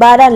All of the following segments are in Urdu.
12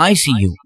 ICU,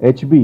HB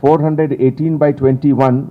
418/21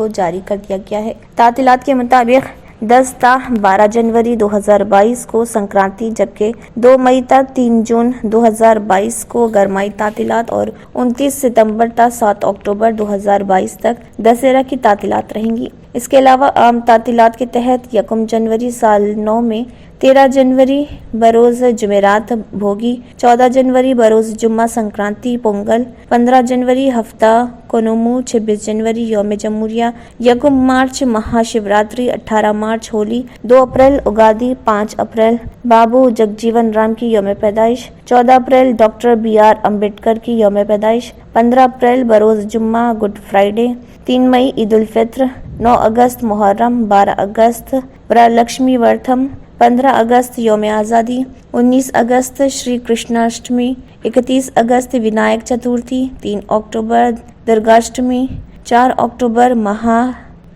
کو جاری کر دیا گیا ہے۔ تعطیلات کے مطابق 10 تا 12 جنوری 2022 کو سنکرانتی، جبکہ 2 مئی تا 3 جون 2022 کو گرمائی تعطیلات اور 29 ستمبر تا 7 اکتوبر 2022 تک دسہرہ کی تعطیلات رہیں گی۔ اس کے علاوہ عام تعطیلات کے تحت 1 جنوری سال نو میں، 13 جنوری بروز جمعرات بھوگی، 14 جنوری بروز جمعہ سنکرانتی پونگل، 15 جنوری ہفتہ کونومو، 26 جنوری یوم جمہوریہ، 1 مارچ مہا شیوراتری، 18 مارچ ہولی، 2 اپریل اگادی، 5 اپریل بابو جگجیون رام کی یوم پیدائش، 14 اپریل ڈاکٹر BR امبیڈکر کی یوم پیدائش، 15 اپریل بروز جمعہ گڈ فرائیڈے، 3 مئی عید الفطر، 9 اگست محرم، 12 اگست ورالکشمی ورتھم، 15 اگست یوم آزادی، 19 اگست شری کرشناشٹمی، 31 اگست ونائک چتورتھی، 3 اکتوبر درگاشٹمی، 4 اکتوبر مہا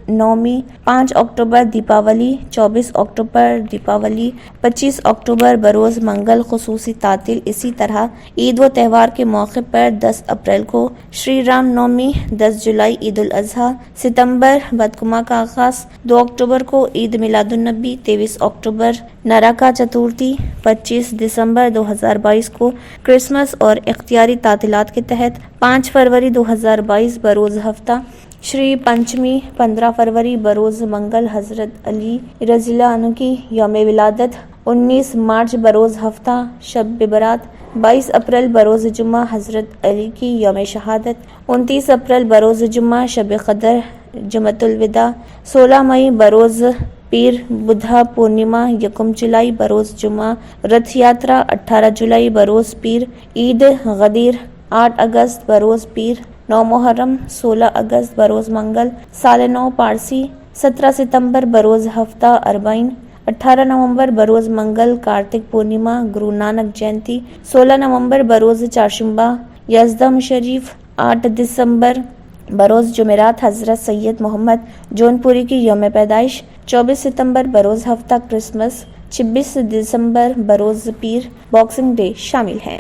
نومی، 5 اکتوبر دیپاولی، 24 اکتوبر دیپاولی، 25 اکتوبر بروز منگل خصوصی تعطیل۔ اسی طرح عید و تہوار کے موقع پر 10 اپریل کو شری رام نومی، 10 جولائی عید الاضحیٰ، ستمبر بدکما کا آغاز، 2 اکتوبر کو عید میلاد النبی، 23 اکتوبر نرکا چتورتھی، 25 دسمبر 2022 کو کرسمس اور اختیاری تعطیلات کے تحت 5 فروری 2022 بروز ہفتہ شری پنچمی، 15 فروری بروز منگل حضرت علی رضی اللہ عنہ کی یوم ولادت، 19 مارچ بروز ہفتہ شب برات، 22 اپریل بروز جمعہ حضرت علی کی یوم شہادت، 29 اپریل بروز جمعہ شب قدر جمعۃ الوداع، 16 مئی بروز پیر بدھا پورنیما، 1 جولائی بروز جمعہ رتھ یاترا، 18 جولائی بروز پیر عید غدیر، 8 اگست بروز پیر 9 محرم، 16 اگست بروز منگل سال نو پارسی، 17 ستمبر بروز ہفتہ اربعین، 18 نومبر بروز منگل کارتک پورنیما گرو نانک جینتی، 16 نومبر بروز چارشنبہ یزدم شریف، 8 دسمبر بروز جمعرات حضرت سید محمد جون پوری کی یوم پیدائش، 24 ستمبر بروز ہفتہ کرسمس، 26 دسمبر بروز پیر باکسنگ ڈے شامل ہیں۔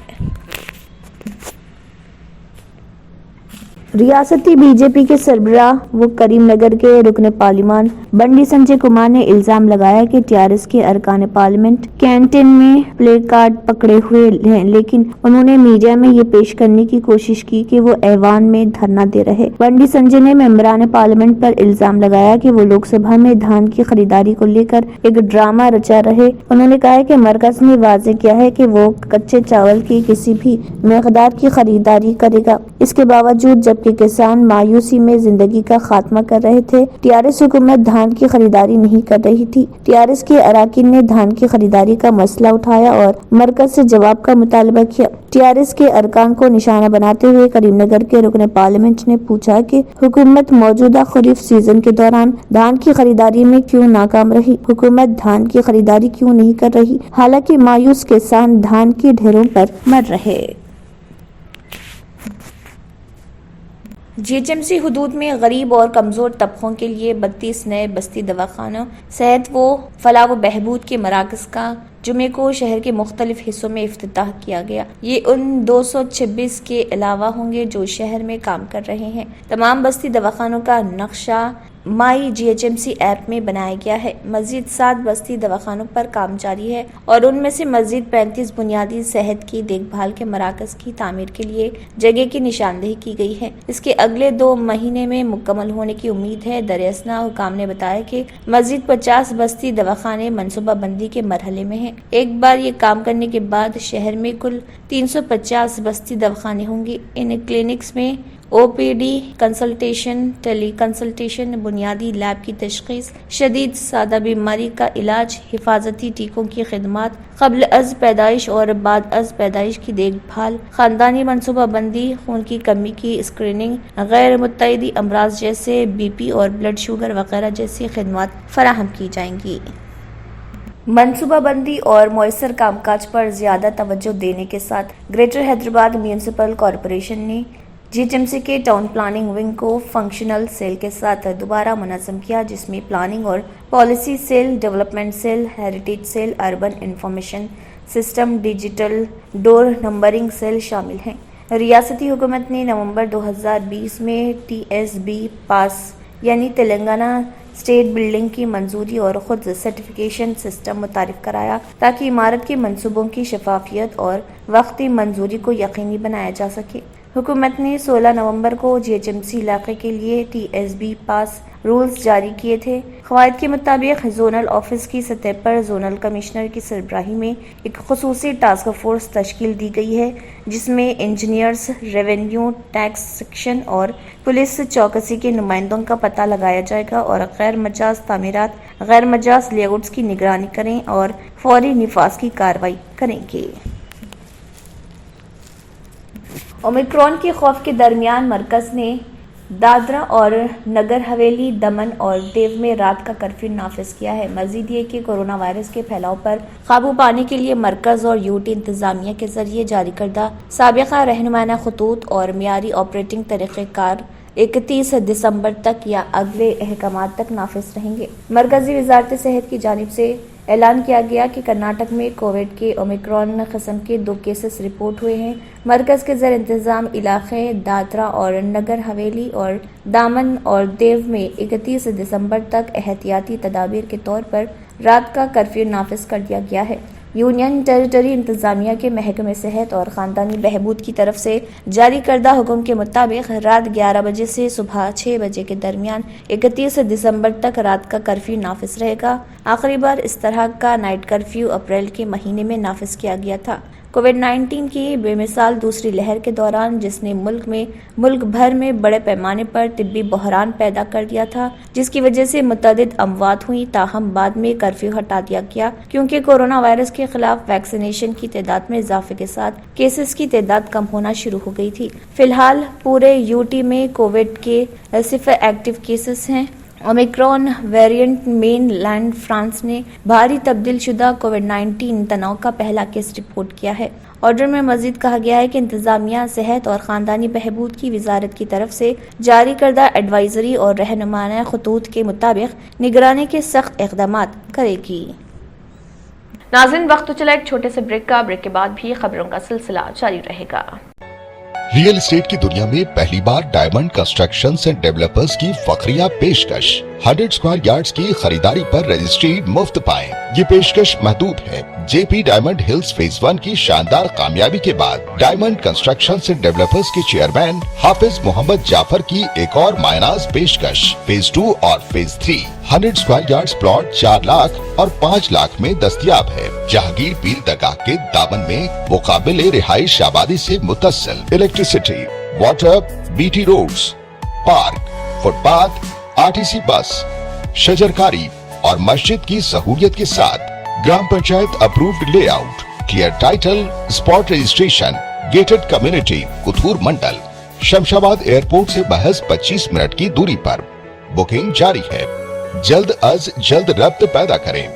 ریاستی بی جے پی کے سربراہ و کریم نگر کے رکن پارلیمان بنڈی سنجے کمار نے الزام لگایا کہ TRS کے ارکان پارلیمنٹ کینٹین میں پلے کارڈ پکڑے ہوئے ہیں، لیکن انہوں نے میڈیا میں یہ پیش کرنے کی کوشش کی کہ وہ ایوان میں دھرنا دے رہے۔ بنڈی سنجے نے ممبران پارلیمنٹ پر الزام لگایا کہ وہ لوک سبھا میں دھان کی خریداری کو لے کر ایک ڈرامہ رچا رہے۔ انہوں نے کہا کہ مرکز نے واضح کیا ہے کہ وہ کچے چاول کی کسی بھی مقدار کی خریداری کرے گا۔ اس کے باوجود جب کہ کسان مایوسی میں زندگی کا خاتمہ کر رہے تھے، TRS حکومت دھان کی خریداری نہیں کر رہی تھی۔ TRS کے اراکین نے دھان کی خریداری کا مسئلہ اٹھایا اور مرکز سے جواب کا مطالبہ کیا۔ TRS کے ارکان کو نشانہ بناتے ہوئے کریم نگر کے رکن پارلیمنٹ نے پوچھا کہ حکومت موجودہ خریف سیزن کے دوران دھان کی خریداری میں کیوں ناکام رہی؟ حکومت دھان کی خریداری کیوں نہیں کر رہی، حالانکہ مایوس کسان دھان کے ڈھیروں پر مر رہے؟ GHMC حدود میں غریب اور کمزور طبقوں کے لیے 32 نئے بستی دواخانوں، صحت و فلاح و بہبود کے مراکز کا جمعے کو شہر کے مختلف حصوں میں افتتاح کیا گیا۔ یہ ان 226 کے علاوہ ہوں گے جو شہر میں کام کر رہے ہیں۔ تمام بستی دواخانوں کا نقشہ مائی GHMC ایپ میں بنایا گیا ہے۔ مزید 7 بستی دواخانوں پر کام جاری ہے اور ان میں سے مزید 35 بنیادی صحت کی دیکھ بھال کے مراکز کی تعمیر کے لیے جگہ کی نشاندہی کی گئی ہے۔ اس کے اگلے 2 مہینے میں مکمل ہونے کی امید ہے۔ دراصل حکام نے بتایا کہ مزید 50 بستی دواخانے منصوبہ بندی کے مرحلے میں ہیں۔ ایک بار یہ کام کرنے کے بعد شہر میں کل 350 بستی دواخانے ہوں گے۔ ان کلینکس میں OPD کنسلٹیشن، ٹیلی کنسلٹیشن، بنیادی لیب کی تشخیص، شدید سادہ بیماری کا علاج، حفاظتی ٹیکوں کی خدمات، قبل از پیدائش اور بعد از پیدائش کی دیکھ بھال، خاندانی منصوبہ بندی، خون کی کمی کی اسکریننگ، غیر متعدی امراض جیسے BP اور بلڈ شوگر وغیرہ جیسی خدمات فراہم کی جائیں گی۔ منصوبہ بندی اور مؤثر کام کاج پر زیادہ توجہ دینے کے ساتھ گریٹر حیدرآباد میونسپل کارپوریشن نے GHMC کے ٹاؤن پلاننگ ونگ کو فنکشنل سیل کے ساتھ دوبارہ منظم کیا، جس میں پلاننگ اور policy cell, development cell, heritage cell, urban information system, digital door numbering cell شامل ہیں۔ ریاستی حکومت نے نومبر 2020 میں TSB پاس یعنی تلنگانہ اسٹیٹ بلڈنگ کی منظوری اور خود سرٹیفکیشن سسٹم متعارف کرایا تاکہ عمارت کے منصوبوں کی شفافیت اور وقتی منظوری کو یقینی بنایا جا سکے۔ حکومت نے 16 نومبر کو GHMC علاقے کے لیے TSB پاس رولز جاری کیے تھے۔ قواعد کے مطابق زونل آفس کی سطح پر زونل کمشنر کی سربراہی میں ایک خصوصی ٹاسک فورس تشکیل دی گئی ہے جس میں انجینئرز، ریونیو، ٹیکس سیکشن اور پولیس چوکسی کے نمائندوں کا پتہ لگایا جائے گا اور غیر مجاز تعمیرات، غیر مجاز لے آؤٹس کی نگرانی کریں اور فوری نفاذ کی کارروائی کریں گے۔ اومیکرون کے خوف کے درمیان مرکز نے دادرا اور نگر حویلی، دمن اور دیو میں رات کا کرفیو نافذ کیا ہے۔ مزید یہ کہ کورونا وائرس کے پھیلاؤ پر قابو پانے کے لیے مرکز اور UT انتظامیہ کے ذریعے جاری کردہ سابقہ رہنمانہ خطوط اور معیاری آپریٹنگ طریقہ کار 31 دسمبر تک یا اگلے احکامات تک نافذ رہیں گے۔ مرکزی وزارت صحت کی جانب سے اعلان کیا گیا کہ کرناٹک میں کووڈ کے اومیکرون قسم کے 2 کیسز رپورٹ ہوئے ہیں۔ مرکز کے زیر انتظام علاقے دادرا اور نگر حویلی اور دامن اور دیو میں 31 دسمبر تک احتیاطی تدابیر کے طور پر رات کا کرفیو نافذ کر دیا گیا ہے۔ یونین ٹیریٹری انتظامیہ کے محکمہ صحت اور خاندانی بہبود کی طرف سے جاری کردہ حکم کے مطابق رات 11 بجے سے صبح 6 بجے کے درمیان 31 دسمبر تک رات کا کرفیو نافذ رہے گا۔ آخری بار اس طرح کا نائٹ کرفیو اپریل کے مہینے میں نافذ کیا گیا تھا۔ کووڈ-19 کی بے مثال دوسری لہر کے دوران جس نے ملک بھر میں بڑے پیمانے پر طبی بحران پیدا کر دیا تھا، جس کی وجہ سے متعدد اموات ہوئیں، تاہم بعد میں کرفیو ہٹا دیا گیا کیونکہ کورونا وائرس کے خلاف ویکسینیشن کی تعداد میں اضافے کے ساتھ کیسز کی تعداد کم ہونا شروع ہو گئی تھی۔ فی الحال پورے UT میں کووڈ کے 0 ایکٹیو کیسز ہیں۔ اومیکرون ویریئنٹ مین لینڈ فرانس نے بھاری تبدیل شدہ کووڈ-19 تناؤ کا پہلا کیس رپورٹ کیا ہے۔ آرڈر میں مزید کہا گیا ہے کہ انتظامیہ صحت اور خاندانی بہبود کی وزارت کی طرف سے جاری کردہ ایڈوائزری اور رہنمانہ خطوط کے مطابق نگرانی کے سخت اقدامات کرے گی۔ ناظرین، وقت تو چلا ایک چھوٹے سے بریک کا۔ بریک کے بعد بھی خبروں کا سلسلہ جاری رہے گا۔ ریئل اسٹیٹ کی دنیا میں پہلی بار ڈائمنڈ کنسٹرکشنز اینڈ ڈیولپرز کی فخریہ پیشکش 100 اسکوائر یارڈز کی خریداری پر رجسٹری مفت پائیں۔ یہ پیشکش محدود ہے۔ JP ڈائمنڈ ہلز فیز 1 کی شاندار کامیابی کے بعد ڈائمنڈ کنسٹرکشنز اینڈ ڈیولپرز کے چیئرمین حافظ محمد جعفر کی ایک اور مایناز پیشکش فیز 2 اور phase 3 100 square yards plot 4 lakh اور 5 لاکھ میں دستیاب ہے۔ جہانگیر پیر درگاہ کے دامن میں مقابل رہائش آبادی سے متصل electricity, water, BT roads, park, footpath, RTC bus, شجرکاری اور مسجد کی سہولیت کے ساتھ گرام panchayat approved layout, clear title, spot registration, gated community, Kothur mandal, Shamshabad airport سے محض 25 منٹ کی دوری پر۔ بکنگ جاری ہے۔ جلد از جلد ربط پیدا کریں۔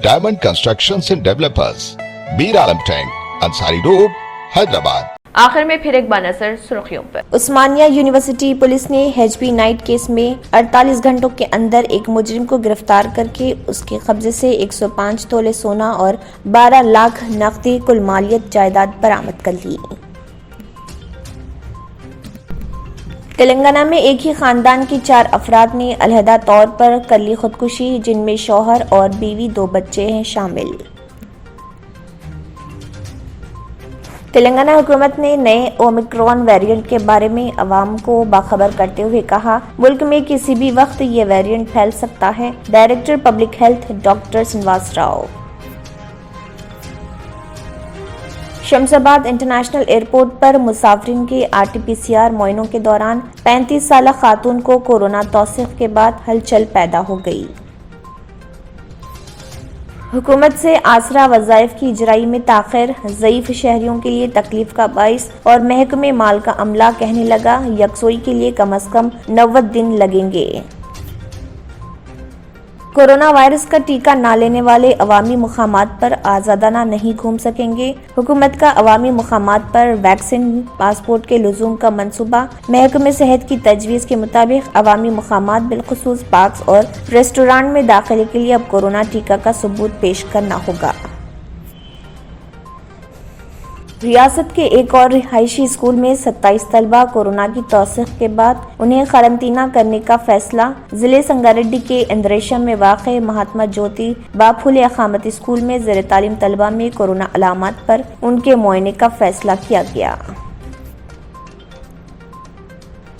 Diamond constructions and developers, Mir Alam tank, Ansari road, Hyderabad. آخر میں پھر ایک بنظر سرخیوں پر۔ عثمانیہ یونیورسٹی پولیس نے HP نائٹ کیس میں 48 گھنٹوں کے اندر ایک مجرم کو گرفتار کر کے اس کے قبضے سے 105 تولے سونا اور 12 لاکھ نقدی کل مالیت جائیداد برآمد کر لی۔ تلنگانہ میں ایک ہی خاندان کے 4 افراد نے علیحدہ طور پر کر لی خودکشی، جن میں شوہر اور بیوی 2 بچے ہیں شامل۔ تلنگانہ حکومت نے نئے اومیکرون ویریئنٹ کے بارے میں عوام کو باخبر کرتے ہوئے کہا، ملک میں کسی بھی وقت یہ ویریئنٹ پھیل سکتا ہے۔ Director public health doctor Srinivas Rao. Shamshabad international airport پر مسافرین کے RT-PCR معائنوں کے دوران 35 سالہ خاتون کو کورونا توثیق کے بعد ہلچل پیدا ہو گئی۔ حکومت سے آسرا وظائف کی اجرائی میں تاخیر ضعیف شہریوں کے لیے تکلیف کا باعث، اور محکمہ مال کا عملہ کہنے لگا یکسوئی کے لیے کم از کم 90 دن لگیں گے۔ کورونا وائرس کا ٹیکہ نہ لینے والے عوامی مقامات پر آزادانہ نہیں گھوم سکیں گے۔ حکومت کا عوامی مقامات پر ویکسین پاسپورٹ کے لزوم کا منصوبہ۔ محکمہ صحت کی تجویز کے مطابق عوامی مقامات بالخصوص پارکس اور ریسٹورانٹ میں داخلے کے لیے اب کورونا ٹیکہ کا ثبوت پیش کرنا ہوگا۔ ریاست کے ایک اور رہائشی اسکول میں 27 طلبہ کورونا کی توثیق کے بعد انہیں قرنطینہ کرنے کا فیصلہ۔ ضلع سنگاریڈی کے اندریشم میں واقع مہاتما جیوتی با پھولے اقامتی اسکول میں زیر تعلیم طلبہ میں کورونا علامات پر ان کے معائنے کا فیصلہ کیا گیا۔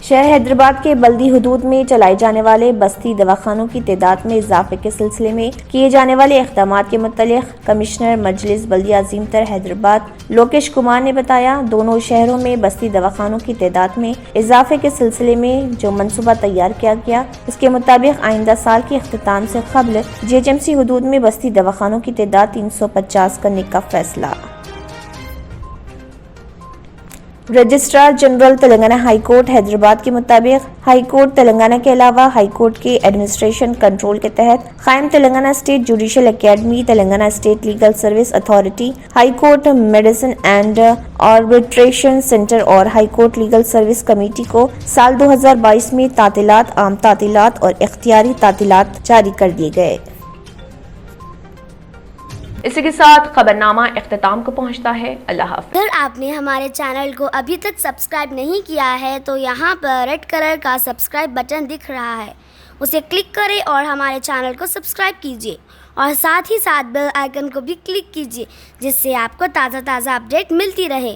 شہر حیدرآباد کے بلدی حدود میں چلائے جانے والے بستی دواخانوں کی تعداد میں اضافے کے سلسلے میں کیے جانے والے اقدامات کے متعلق کمشنر مجلس بلدیہ عظیم تر حیدرآباد لوکیش کمار نے بتایا، دونوں شہروں میں بستی دواخانوں کی تعداد میں اضافے کے سلسلے میں جو منصوبہ تیار کیا گیا، اس کے مطابق آئندہ سال کے اختتام سے قبل GHMC حدود میں بستی دواخانوں کی تعداد 350 کرنے کا فیصلہ۔ Registrar general Telangana High Court Hyderabad کے مطابق ہائی کورٹ تلنگانہ کے علاوہ ہائی کورٹ کے ایڈمنسٹریشن کنٹرول کے تحت قائم Telangana State Judicial Academy, Telangana State Legal Service Authority, High Court mediation and arbitration centre اور High Court legal service committee کو سال 2022 میں تعطیلات، عام تعطیلات اور اختیاری تعطیلات جاری کر دیے گئے۔ اسی کے ساتھ خبرنامہ اختتام کو پہنچتا ہے۔ اللہ حافظ۔ اگر آپ نے ہمارے چینل کو ابھی تک سبسکرائب نہیں کیا ہے تو یہاں پر ریڈ کلر کا سبسکرائب بٹن دکھ رہا ہے، اسے کلک کریں اور ہمارے چینل کو سبسکرائب کیجیے اور ساتھ ہی ساتھ بیل آئیکن کو بھی کلک کیجیے، جس سے آپ کو تازہ اپڈیٹ ملتی رہے۔